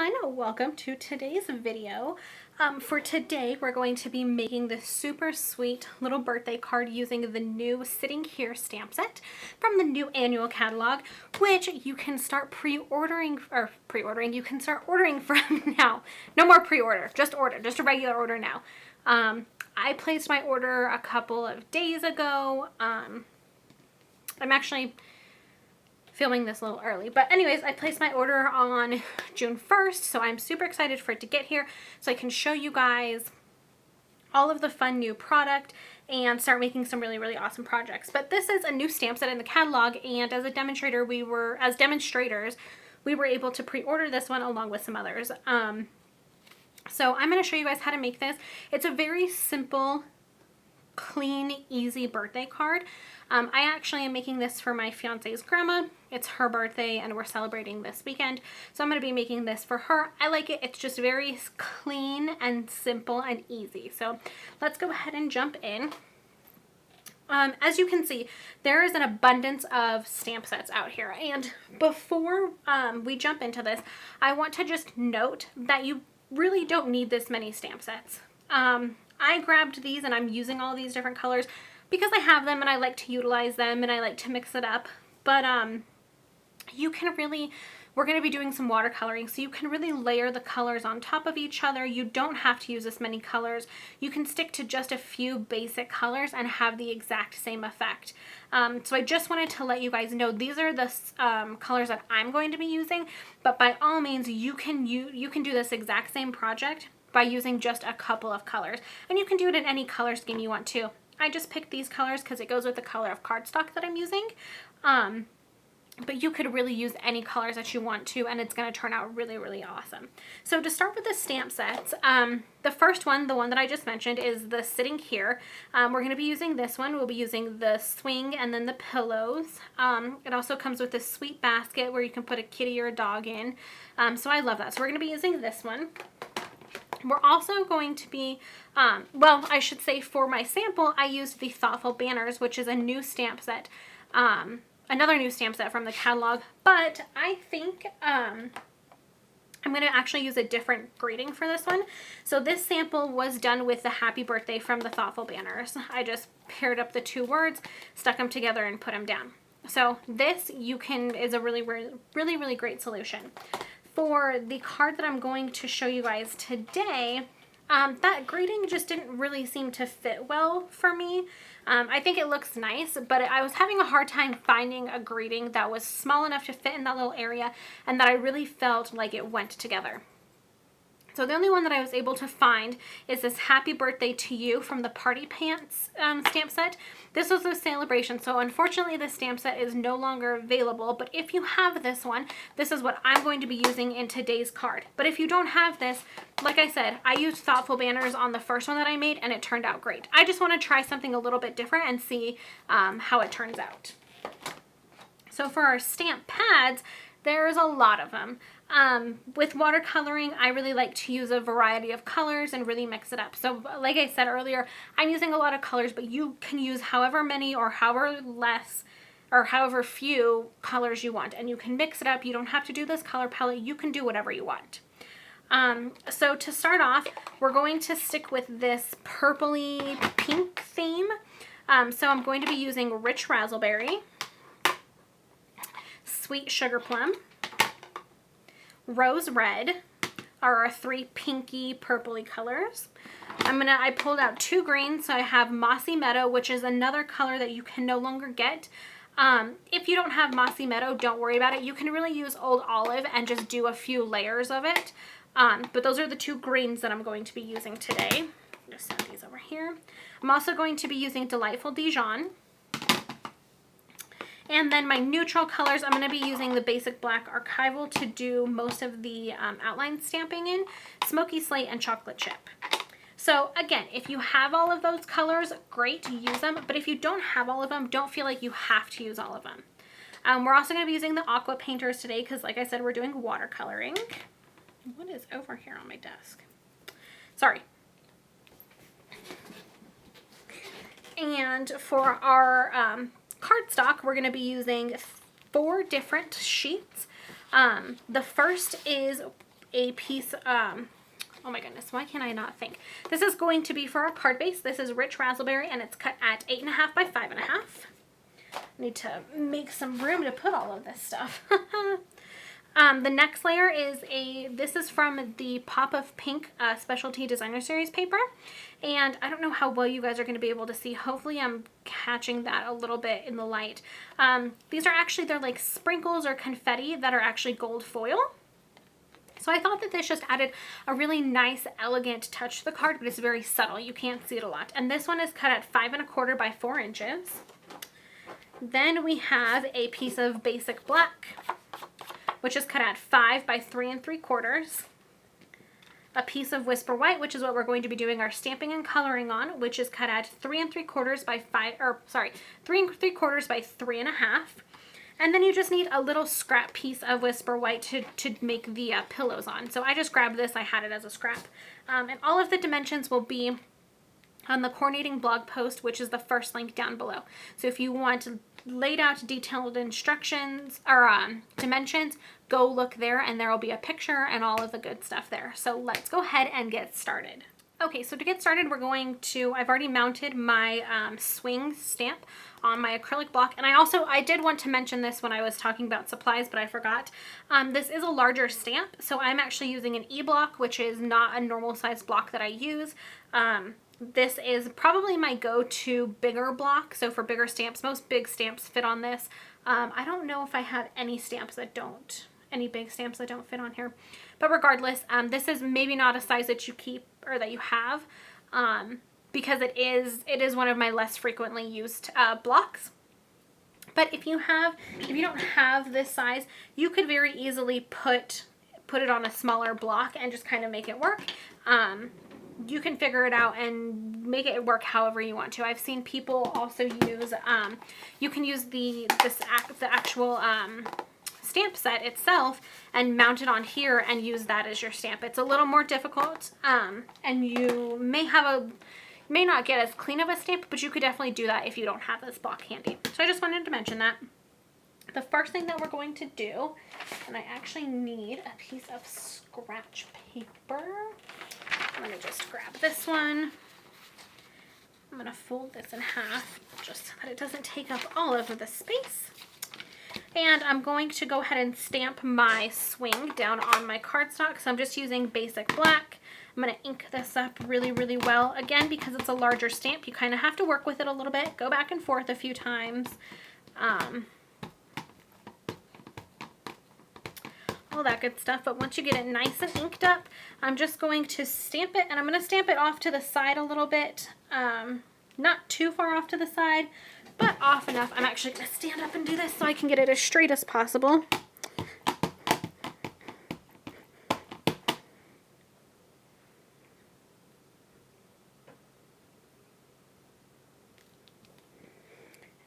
everyone, welcome to today's video. For today we're going to be making this super sweet little birthday card using the new Sitting Here stamp set from the new annual catalog, which you can start you can start ordering from now. No more pre-order, just order, just a regular order now. I placed my order a couple of days ago. I'm actually filming this a little early, but anyways, I placed my order on June 1st, so I'm super excited for it to get here so I can show you guys all of the fun new product and start making some really awesome projects. But this is a new stamp set in the catalog, and as demonstrators we were able to pre-order this one along with some others. So I'm going to show you guys how to make this. It's a very simple, clean, easy birthday card. I actually am making this for my fiance's grandma. It's her birthday and we're celebrating this weekend, so I'm going to be making this for her. I like it. It's just very clean and simple and easy. So let's go ahead and jump in. As you can see, there is an abundance of stamp sets out here, and before we jump into this, I want to just note that you really don't need this many stamp sets. I grabbed these and I'm using all these different colors because I have them and I like to utilize them and I like to mix it up. But you can really, we're going to be doing some watercoloring, so you can really layer the colors on top of each other. You don't have to use this many colors. You can stick to just a few basic colors and have the exact same effect. So I just wanted to let you guys know these are the colors that I'm going to be using, but by all means you can do this exact same project by using just a couple of colors, and you can do it in any color scheme you want to. I just picked these colors because it goes with the color of cardstock that I'm using, but you could really use any colors that you want to, and it's going to turn out really awesome. So to start with the stamp sets, the first one, the one that I just mentioned, is the Sitting Here. We're going to be using this one. We'll be using the swing and then the pillows. It also comes with this sweet basket where you can put a kitty or a dog in, so I love that. So we're going to be using this one. We're also going to be, well, I should say for my sample, I used the Thoughtful Banners, which is a new stamp set, another new stamp set from the catalog, but I think I'm going to actually use a different greeting for this one. So this sample was done with the Happy Birthday from the Thoughtful Banners. I just paired up the two words, stuck them together, and put them down. So this is a really great solution. For the card that I'm going to show you guys today, that greeting just didn't really seem to fit well for me. I think it looks nice, but I was having a hard time finding a greeting that was small enough to fit in that little area and that I really felt like it went together. So the only one that I was able to find is this Happy Birthday to You from the Party Pants stamp set. This was a celebration, so unfortunately this stamp set is no longer available, but if you have this one, this is what I'm going to be using in today's card. But if you don't have this, like I said, I used Thoughtful Banners on the first one that I made and it turned out great. I just want to try something a little bit different and see how it turns out. So for our stamp pads, there's a lot of them. With watercoloring, I really like to use a variety of colors and really mix it up. So like I said earlier, I'm using a lot of colors, but you can use however many or however less or however few colors you want, and you can mix it up. You don't have to do this color palette. You can do whatever you want. So to start off, we're going to stick with this purpley pink theme. So I'm going to be using Rich Razzleberry, Sweet Sugar Plum, Rose Red are our three pinky purpley colors. I pulled out two greens, so I have Mossy Meadow, which is another color that you can no longer get. If you don't have Mossy Meadow, don't worry about it. You can really use Old Olive and just do a few layers of it. But those are the two greens that I'm going to be using today. Just set these over here. I'm also going to be using Delightful Dijon. And then my neutral colors, I'm going to be using the Basic Black Archival to do most of the outline stamping in, Smoky Slate and Chocolate Chip. So again, if you have all of those colors, great, use them. But if you don't have all of them, don't feel like you have to use all of them. We're also going to be using the Aqua Painters today because, like I said, we're doing watercoloring. What is over here on my desk? Sorry. And for our cardstock, we're going to be using 4 different sheets. The first is a piece, oh my goodness, why can't I not think? This is going to be for our card base. This is Rich Razzleberry, and it's cut at 8.5 by 5.5. Need to make some room to put all of this stuff. The next layer is this is from the Pop of Pink Specialty Designer Series paper. And I don't know how well you guys are going to be able to see. Hopefully I'm catching that a little bit in the light. These are actually, they're like sprinkles or confetti that are actually gold foil. So I thought that this just added a really nice, elegant touch to the card, but it's very subtle. You can't see it a lot. And this one is cut at 5.25 by 4 inches. Then we have a piece of basic black, which is cut at 5 by 3.75. A piece of Whisper White, which is what we're going to be doing our stamping and coloring on, which is cut at 3.75 by 3.75 by 3.5. And then you just need a little scrap piece of Whisper White to make the pillows on. So I just grabbed this. I had it as a scrap. And all of the dimensions will be on the coordinating blog post, which is the first link down below. So if you want laid out detailed instructions or dimensions, go look there, and there will be a picture and all of the good stuff there. So let's go ahead and get started. Okay, so to get started, we're going to, I've already mounted my swing stamp on my acrylic block. And I did want to mention this when I was talking about supplies, but I forgot. This is a larger stamp, so I'm actually using an E-block, which is not a normal size block that I use. This is probably my go-to bigger block. So for bigger stamps, most big stamps fit on this. I don't know if I have any big stamps that don't fit on here. But regardless, this is maybe not a size that you keep or that you have, because it is one of my less frequently used blocks. But if you don't have this size, you could very easily put it on a smaller block and just kind of make it work. You can figure it out and make it work however you want to. I've seen people also use, you can use the actual stamp set itself and mount it on here and use that as your stamp. It's a little more difficult, and you may not get as clean of a stamp, but you could definitely do that if you don't have this block handy. So I just wanted to mention that. The first thing that we're going to do, and I actually need a piece of scratch paper. Let me just grab this one. I'm going to fold this in half just so that it doesn't take up all of the space. And I'm going to go ahead and stamp my swing down on my cardstock. So I'm just using basic black. I'm going to ink this up really, really well. Again, because it's a larger stamp, you kind of have to work with it a little bit. Go back and forth a few times. All that good stuff. But once you get it nice and inked up, I'm just going to stamp it, and I'm going to stamp it off to the side a little bit. Not too far off to the side, but off enough. I'm actually going to stand up and do this so I can get it as straight as possible.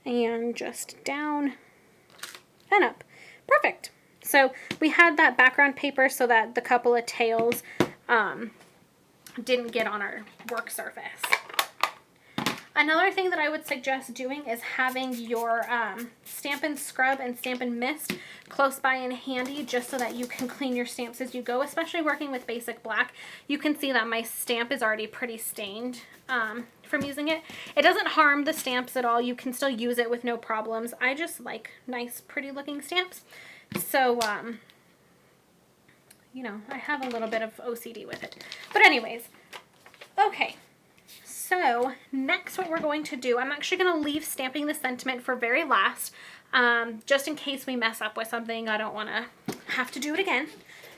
And just down and up. Perfect. So we had that background paper so that the couple of tails didn't get on our work surface. Another thing that I would suggest doing is having your Stampin' Scrub and Stampin' Mist close by and handy, just so that you can clean your stamps as you go, especially working with basic black. You can see that my stamp is already pretty stained from using it. It doesn't harm the stamps at all. You can still use it with no problems. I just like nice, pretty looking stamps. So, you know, I have a little bit of OCD with it. But anyways, okay. So next what we're going to do, I'm actually going to leave stamping the sentiment for very last, just in case we mess up with something. I don't want to have to do it again.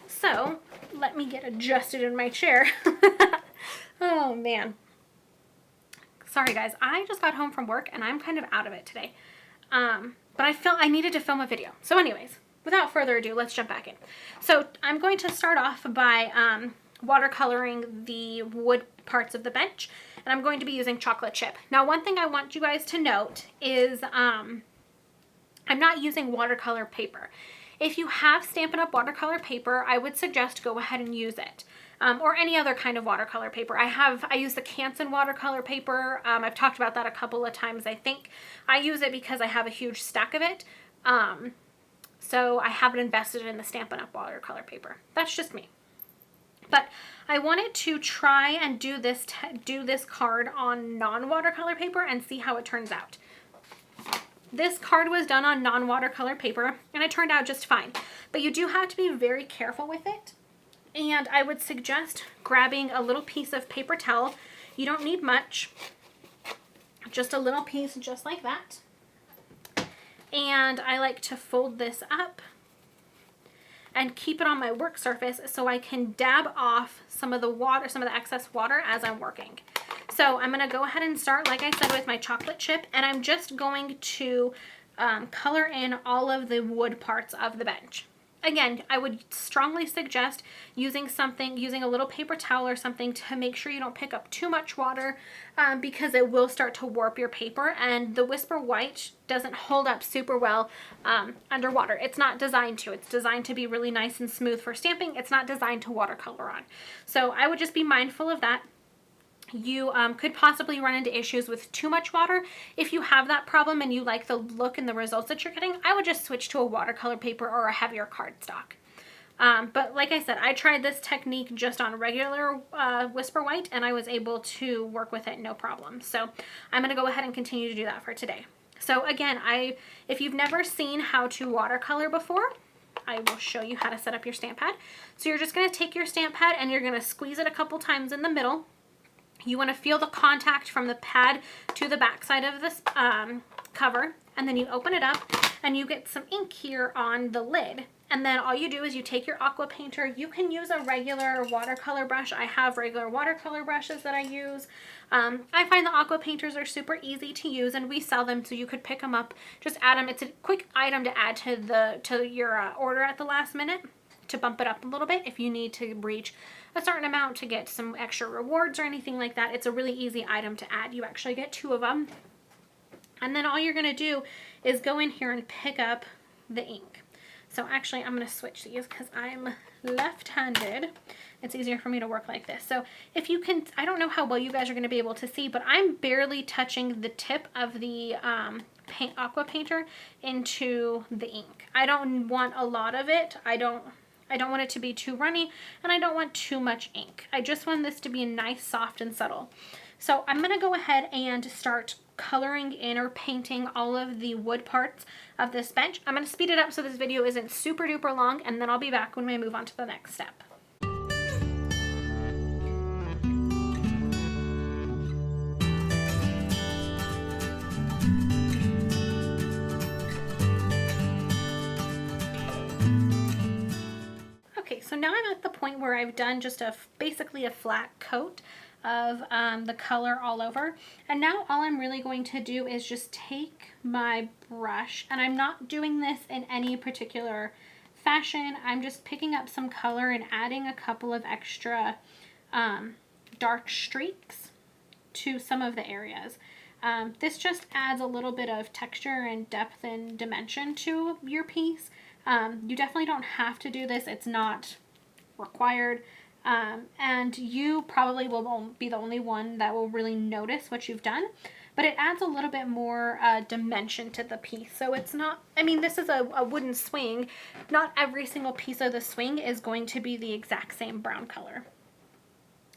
So let me get adjusted in my chair. Oh man. Sorry guys, I just got home from work and I'm kind of out of it today. But I needed to film a video. So anyways, without further ado, let's jump back in. So I'm going to start off by watercoloring the wood parts of the bench, and I'm going to be using chocolate chip. Now, one thing I want you guys to note is I'm not using watercolor paper. If you have Stampin' Up! Watercolor paper, I would suggest go ahead and use it. Or any other kind of watercolor paper. I use the Canson watercolor paper. I've talked about that a couple of times, I think. I use it because I have a huge stack of it. So I haven't invested in the Stampin' Up! Watercolor paper. That's just me. But I wanted to try and do this card on non-watercolor paper and see how it turns out. This card was done on non-watercolor paper and it turned out just fine. But you do have to be very careful with it. And I would suggest grabbing a little piece of paper towel. You don't need much, just a little piece just like that. And I like to fold this up and keep it on my work surface so I can dab off some of the water, some of the excess water as I'm working. So I'm gonna go ahead and start, like I said, with my chocolate chip, and I'm just going to color in all of the wood parts of the bench. Again, I would strongly suggest using a little paper towel or something to make sure you don't pick up too much water because it will start to warp your paper, and the Whisper White doesn't hold up super well underwater. It's not designed to. It's designed to be really nice and smooth for stamping. It's not designed to watercolor on. So I would just be mindful of that. You could possibly run into issues with too much water. If you have that problem and you like the look and the results that you're getting, I would just switch to a watercolor paper or a heavier cardstock. But like I said, I tried this technique just on regular Whisper White and I was able to work with it no problem. So I'm going to go ahead and continue to do that for today. So again, if you've never seen how to watercolor before, I will show you how to set up your stamp pad. So you're just going to take your stamp pad and you're going to squeeze it a couple times in the middle. You want to feel the contact from the pad to the back side of this cover, and then you open it up and you get some ink here on the lid. And then all you do is you take your aqua painter. You can use a regular watercolor brush. I have regular watercolor brushes that I use. I find the aqua painters are super easy to use, and we sell them, so you could pick them up, just add them. It's a quick item to add to your order at the last minute to bump it up a little bit if you need to reach a certain amount to get some extra rewards or anything like that. It's a really easy item to add. You actually get 2 of them. And then all you're going to do is go in here and pick up the ink. So actually I'm going to switch these because I'm left-handed. It's easier for me to work like this. So if you can, I don't know how well you guys are going to be able to see, but I'm barely touching the tip of the aqua painter into the ink. I don't want a lot of it. I don't want it to be too runny, and I don't want too much ink. I just want this to be nice, soft, and subtle. So I'm going to go ahead and start coloring in or painting all of the wood parts of this bench. I'm going to speed it up so this video isn't super duper long, and then I'll be back when we move on to the next step. Okay, so now I'm at the point where I've done just basically a flat coat of the color all over. And now all I'm really going to do is just take my brush, and I'm not doing this in any particular fashion. I'm just picking up some color and adding a couple of extra dark streaks to some of the areas. This just adds a little bit of texture and depth and dimension to your piece. You definitely don't have to do this. It's not required. And you probably will be the only one that will really notice what you've done. But it adds a little bit more dimension to the piece. So it's not, I mean, this is a wooden swing. Not every single piece of the swing is going to be the exact same brown color.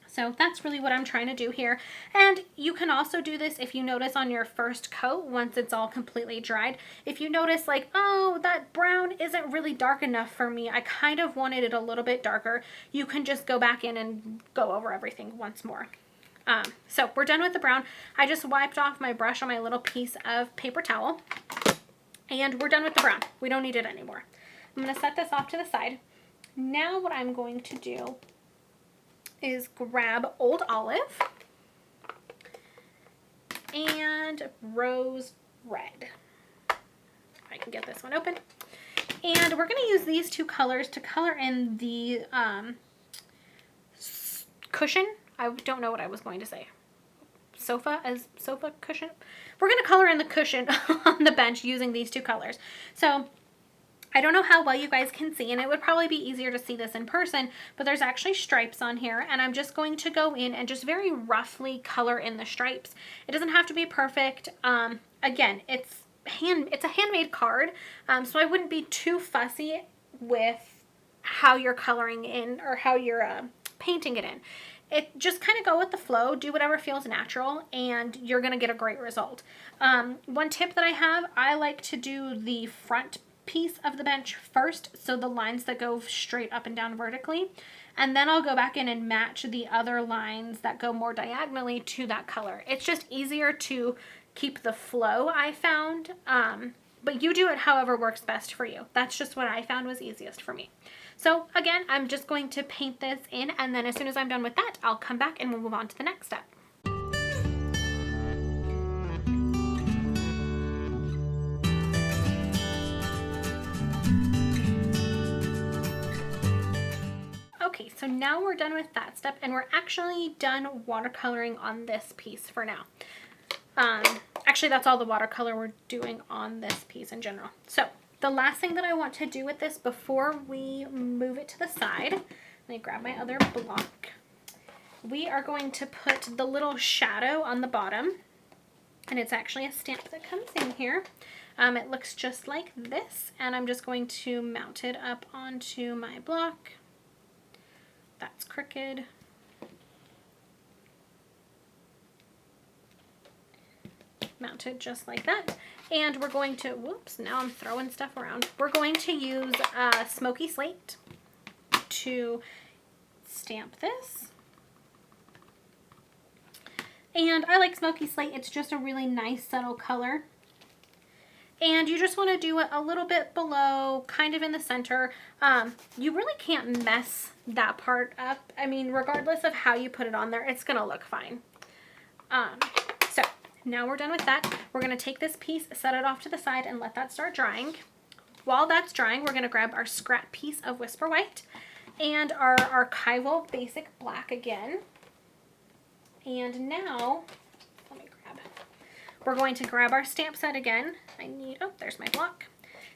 So that's really what I'm trying to do here. And you can also do this if you notice on your first coat, once it's all completely dried. If you notice like, oh, that brown isn't really dark enough for me, I kind of wanted it a little bit darker, you can just go back in and go over everything once more. So we're done with the brown. I just wiped off my brush on my little piece of paper towel, and we're done with the brown. We don't need it anymore. I'm going to set this off to the side. Now what I'm going to do is grab Old Olive and Rose Red. If I can get this one open. And we're going to use these two colors to color in the cushion. I don't know what I was going to say. Sofa cushion. We're going to color in the cushion on the bench using these two colors. So I don't know how well you guys can see, and it would probably be easier to see this in person, but there's actually stripes on here, and I'm just going to go in and just very roughly color in the stripes. It doesn't have to be perfect. Again, it's a handmade card, so I wouldn't be too fussy with how you're coloring in or how you're painting it in. It just kind of go with the flow, do whatever feels natural, and you're gonna get a great result. One tip that I have, I like to do the front piece of the bench first, so the lines that go straight up and down vertically, and then I'll go back in and match the other lines that go more diagonally to that color. It's just easier to keep the flow, I found, but you do it however works best for you. That's just what I found was easiest for me. So again, I'm just going to paint this in, and then as soon as I'm done with that, I'll come back and we'll move on to the next step. Okay, so now we're done with that step, and we're actually done watercoloring on this piece for now. Actually, that's all the watercolor we're doing on this piece in general. So the last thing that I want to do with this before we move it to the side, let me grab my other block. We are going to put the little shadow on the bottom, and it's actually a stamp that comes in here. It looks just like this, and I'm just going to mount it up onto my block. That's crooked. Mount it just like that. And we're going to, whoops, now I'm throwing stuff around. We're going to use smoky slate to stamp this. And I like smoky slate. It's just a really nice subtle color. And you just want to do it a little bit below, kind of in the center. You really can't mess that part up. I mean, regardless of how you put it on there, it's going to look fine. So now we're done with that. We're going to take this piece, set it off to the side, and let that start drying. While that's drying, we're going to grab our scrap piece of Whisper White and our archival basic black again. And now, we're going to grab our stamp set again. Oh, there's my block.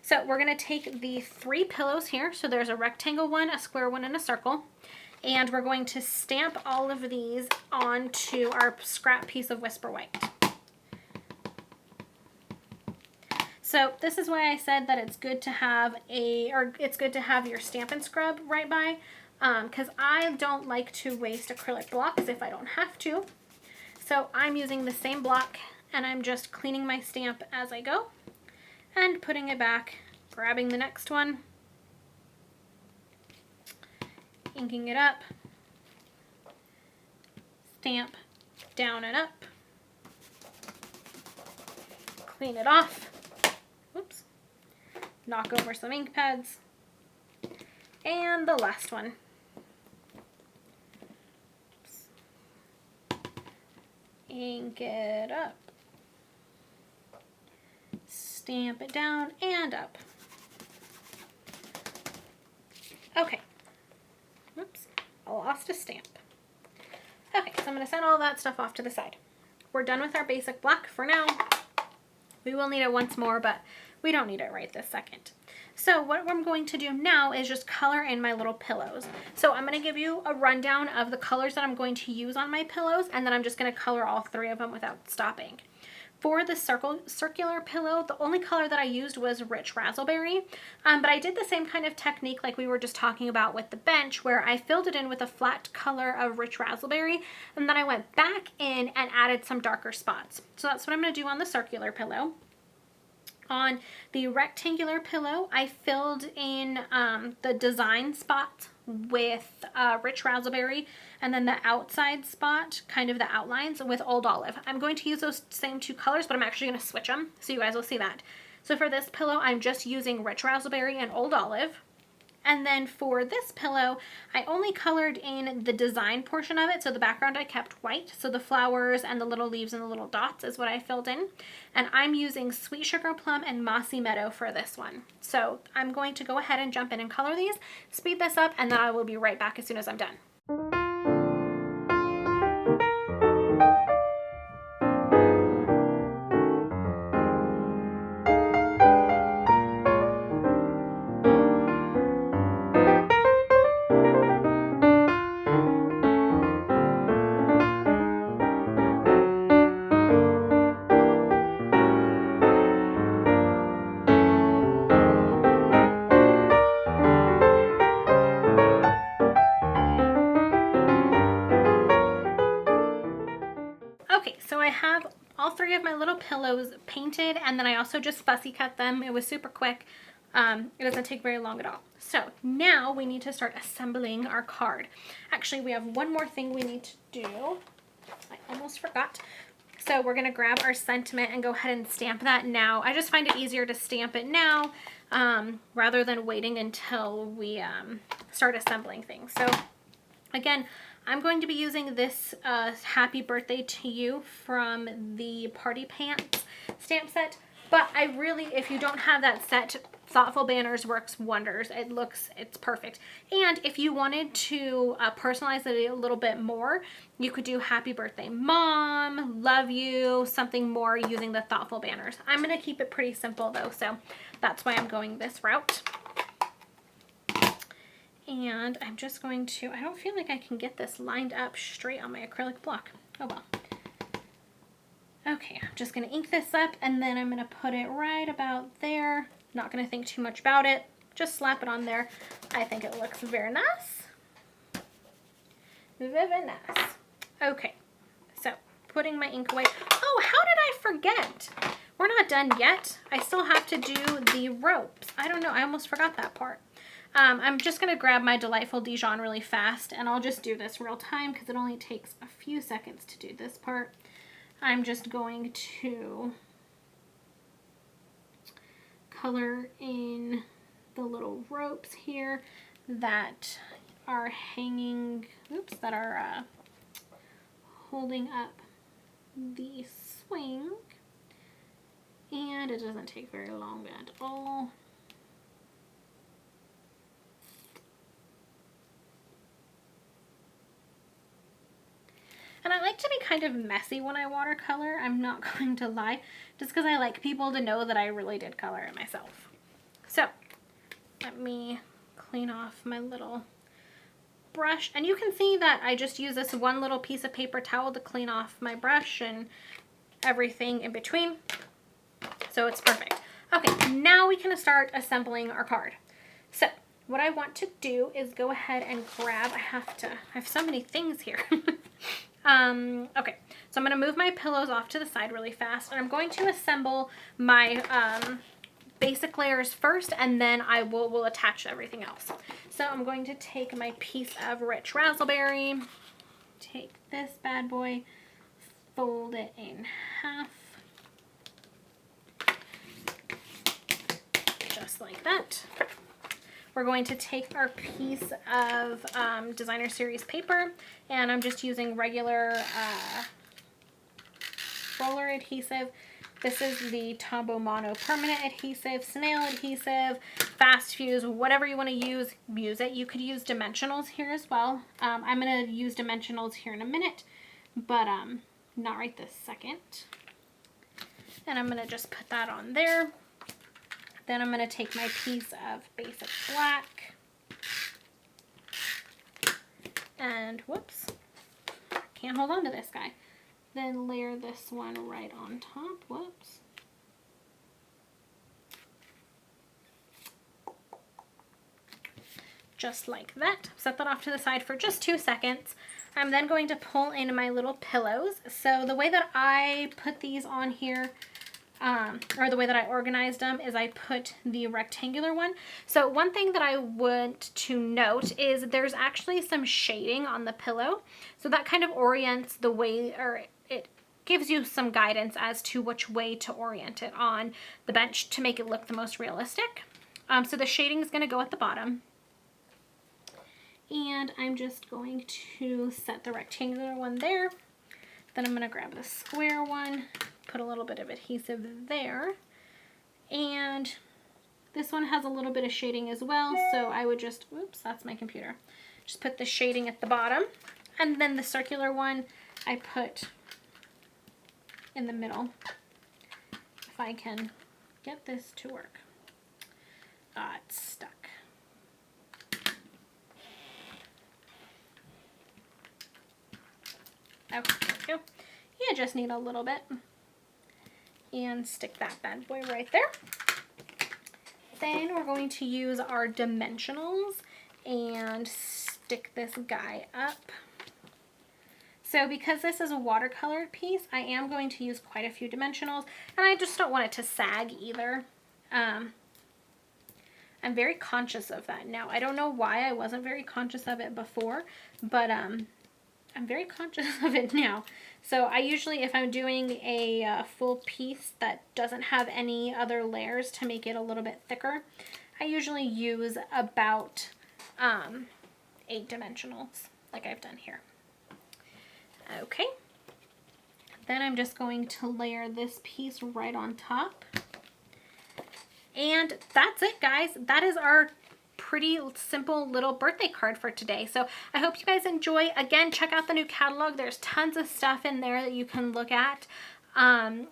So we're going to take the 3 pillows here. So there's a rectangle one, a square one, and a circle. And we're going to stamp all of these onto our scrap piece of Whisper White. So this is why I said that it's good to have your Stampin' scrub right by, because I don't like to waste acrylic blocks if I don't have to. So I'm using the same block, and I'm just cleaning my stamp as I go and putting it back, grabbing the next one, inking it up, stamp down and up, clean it off, whoops, knock over some ink pads, and the last one. Ink it up, stamp it down and up. Okay, oops, I lost a stamp. Okay, so I'm going to send all that stuff off to the side. We're done with our basic black for now. We will need it once more, but we don't need it right this second. So what I'm going to do now is just color in my little pillows. So I'm going to give you a rundown of the colors that I'm going to use on my pillows, and then I'm just going to color all 3 of them without stopping. For the circular pillow, the only color that I used was Rich Razzleberry, but I did the same kind of technique like we were just talking about with the bench, where I filled it in with a flat color of Rich Razzleberry, and then I went back in and added some darker spots. So that's what I'm going to do on the circular pillow. On the rectangular pillow, I filled in the design spot with Rich Razzleberry, and then the outside spot, kind of the outlines, with Old Olive. I'm going to use those same 2 colors, but I'm actually going to switch them, so you guys will see that. So for this pillow, I'm just using Rich Razzleberry and Old Olive. And then for this pillow, I only colored in the design portion of it, so the background I kept white, so the flowers and the little leaves and the little dots is what I filled in. And I'm using Sweet Sugar Plum and Mossy Meadow for this one. So I'm going to go ahead and jump in and color these, speed this up, and then I will be right back as soon as I'm done. Okay, so I have all 3 of my little pillows painted, and then I also just fussy cut them. It was super quick. It doesn't take very long at all. So now we need to start assembling our card. Actually, we have one more thing we need to do. I almost forgot. So we're gonna grab our sentiment and go ahead and stamp that now. I just find it easier to stamp it now rather than waiting until we start assembling things. So again, I'm going to be using this Happy Birthday to You from the Party Pants stamp set. But I really, if you don't have that set, Thoughtful Banners works wonders. It's perfect. And if you wanted to personalize it a little bit more, you could do Happy Birthday Mom, Love You, something more using the Thoughtful Banners. I'm going to keep it pretty simple though, so that's why I'm going this route. And I'm just going to, I don't feel like I can get this lined up straight on my acrylic block. Oh well. Okay, I'm just going to ink this up, and then I'm going to put it right about there. Not going to think too much about it. Just slap it on there. I think it looks very nice. Very nice. Okay, so putting my ink away. Oh, how did I forget? We're not done yet. I still have to do the ropes. I don't know. I almost forgot that part. I'm just going to grab my Delightful Dijon really fast, and I'll just do this real time because it only takes a few seconds to do this part. I'm just going to color in the little ropes here that are hanging, oops, that are holding up the swing. And it doesn't take very long at all. And I like to be kind of messy when I watercolor, I'm not going to lie, just because I like people to know that I really did color it myself. So, let me clean off my little brush. And you can see that I just use this one little piece of paper towel to clean off my brush and everything in between. So it's perfect. Okay, now we can start assembling our card. So, what I want to do is go ahead and grab, I have so many things here. Okay, so I'm going to move my pillows off to the side really fast, and I'm going to assemble my basic layers first, and then I will attach everything else. So I'm going to take my piece of rich raspberry, take this bad boy, fold it in half, just like that. We're going to take our piece of designer series paper, and I'm just using regular roller adhesive. This is the Tombow Mono permanent adhesive, snail adhesive, fast fuse, whatever you want to use it. You could use dimensionals here as well. I'm going to use dimensionals here in a minute, but not right this second. And I'm going to just put that on there. Then I'm going to take my piece of basic black and, whoops, can't hold on to this guy. Then layer this one right on top, whoops. Just like that. Set that off to the side for just 2 seconds. I'm then going to pull in my little pillows. So the way that I put these on here, or the way that I organized them, is I put the rectangular one. So one thing that I want to note is there's actually some shading on the pillow. So that kind of orients the way, or it gives you some guidance as to which way to orient it on the bench to make it look the most realistic. So the shading is going to go at the bottom. And I'm just going to set the rectangular one there. Then I'm going to grab the square one, put a little bit of adhesive there, and this one has a little bit of shading as well, so I would just, oops, that's my computer, just put the shading at the bottom, and then the circular one I put in the middle, if I can get this to work. It's stuck. Okay, there we go. You just need a little bit. And stick that bad boy right there. Then we're going to use our dimensionals and stick this guy up. So because this is a watercolor piece, I am going to use quite a few dimensionals, and I just don't want it to sag either. I'm very conscious of that now. I don't know why I wasn't very conscious of it before, but I'm very conscious of it now. So I usually, if I'm doing a full piece that doesn't have any other layers to make it a little bit thicker, I usually use about 8 dimensionals like I've done here. Okay, then I'm just going to layer this piece right on top. And that's it, guys. That is our pretty simple little birthday card for today. So I hope you guys enjoy. Again, check out the new catalog. There's tons of stuff in there that you can look at. And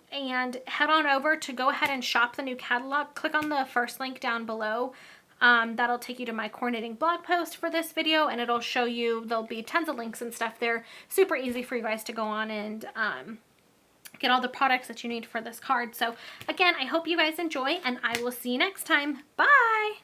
head on over to go ahead and shop the new catalog. Click on the first link down below. That'll take you to my core knitting blog post for this video, and it'll show you, there'll be tons of links and stuff there. Super easy for you guys to go on and get all the products that you need for this card. So again, I hope you guys enjoy, and I will see you next time. Bye!